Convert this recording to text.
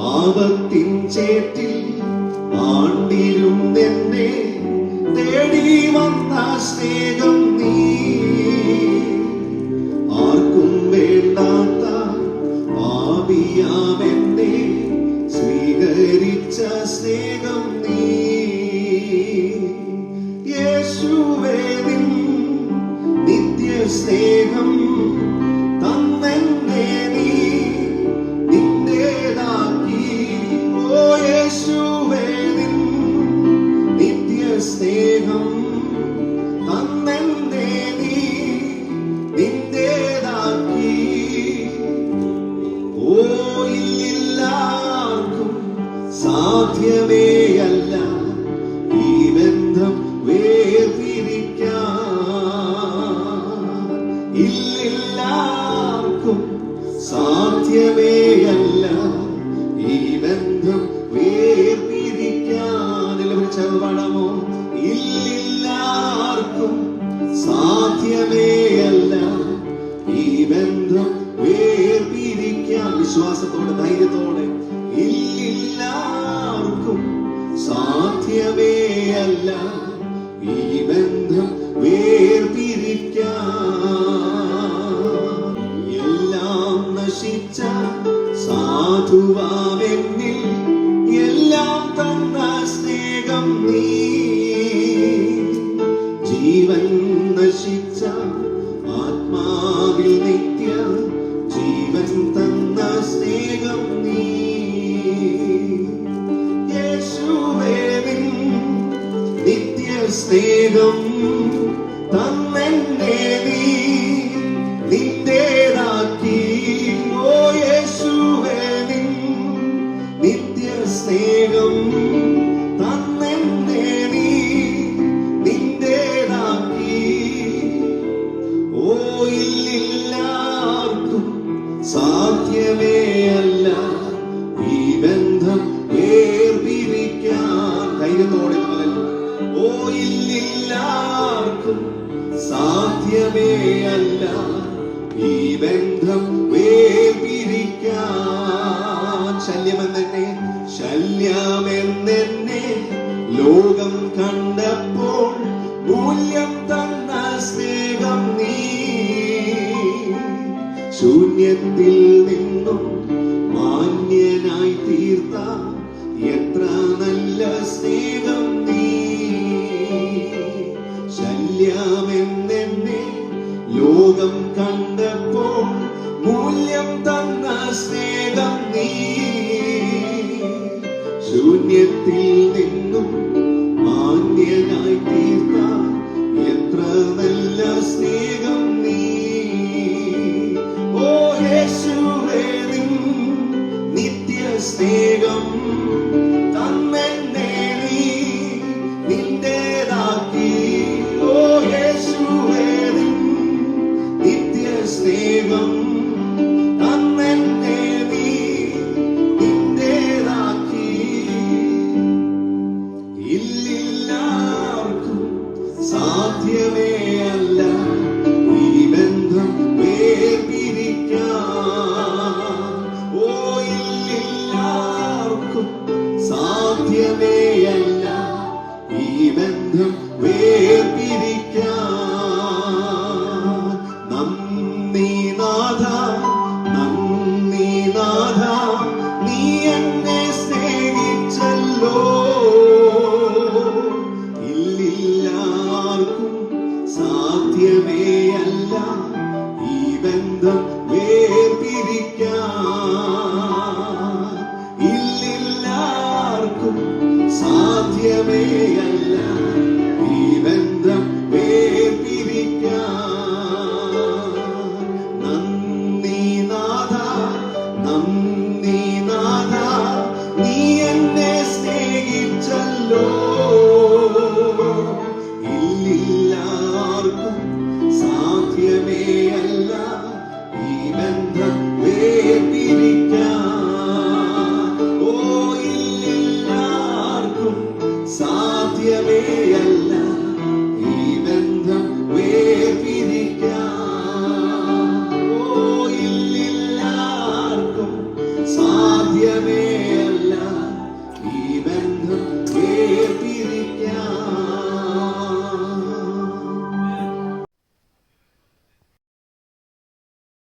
പാപത്തിൻ ചേറ്റിൽ ആണ്ടിരുന്നെന്നെ തേടി വന്ന സ്നേഹം നീ, ആർക്കും വേണ്ടാത്ത പാപിയാമെന്നെ സ്വീകരിച്ച സ്നേഹം നീ. യേശുവേ നിൻ നിത്യസ്നേഹം തന്നെന്നെ നീ നിന്റേതാക്കി. ഓ യേശുവേ നിൻ നിത്യസ്നേഹം തന്നെന്നെ നീ നിന്റേതാക്കി. ഓ ഇല്ലാർക്കും സാധ്യമേയല്ല ഈ ബന്ധം വേർപിരിക്കാൻ. ഇല്ലാർക്കും സാധ്യമേയല്ല ഈ ബന്ധം വേർപിരിക്കാൻ. എല്ലാവരും ചേർന്ന് പാടാമോ? ഇല്ലാർക്കും സാധ്യമേയല്ല ഈ ബന്ധം വേർപിരിക്കാൻ. വിശ്വാസത്തോടെ ധൈര്യത്തോടെ ഇല്ലാർക്കും സാധ്യമേയല്ല ഈ ബന്ധം വേർപിരിക്കാൻ. എല്ലാം നശിച്ച സാധുവാമെന്നിൽ എല്ലാം തന്ന സ്നേഹം നീ, ജീവൻ നശിച്ച ആത്മാവിൽ നിത്യ ജീവൻ തന്ന സ്നേഹം നീ. യേശുവേ നിൻ നിത്യസ്നേഹം തന്നെന്നെ നീ നിന്റേതാക്കി. ഓ യേശുവേ നിൻ നിത്യസ്നേഹം തന്നെന്നെ നീ നിന്റേതാക്കി. ഓ ഇല്ലാർക്കും സാധ്യമേയല്ല ഈ ബന്ധം വേർപിരിക്കാൻ. ധൈര്യത്തോടെ ഓ ഇല്ലാർക്കും സാധ്യമേയല്ല ഈ ബന്ധം വേർപിരിക്കാൻ. ശല്യമെന്നെ ലോകം കണ്ടപ്പോൾ മൂല്യം തന്ന സ്നേഹം നീ, ശൂന്യത്തിൽ നിന്നും മാന്യനായി തീർത്ത എത്ര നല്ല സ്നേഹം നീ. ശല്യമെന്നെ ലോകം കണ്ടപ്പോൾ മൂല്യം തന്ന സ്നേഹം നീ, ശൂന്യത്തിൽ നിന്നും മാന്യനായി തീർത്ത എത്ര നല്ല സ്നേഹം നീ. ഓ യേശുവേ നിൻ നിത്യസ്നേഹം തന്നെന്നെ നീ നിന്റേതാക്കി. ഓ യേശുവേ നിൻ നിത്യസ്നേഹം തന്നെന്നെ നീ നിന്റേതാക്കി. ഇല്ലാർക്കും സാധ്യമേയല്ല ഈ ബന്ധം വേർപിരിക്കാൻ. ഓ ഇല്ലാർക്കും സാധ്യമേയല്ല ഈ ബന്ധം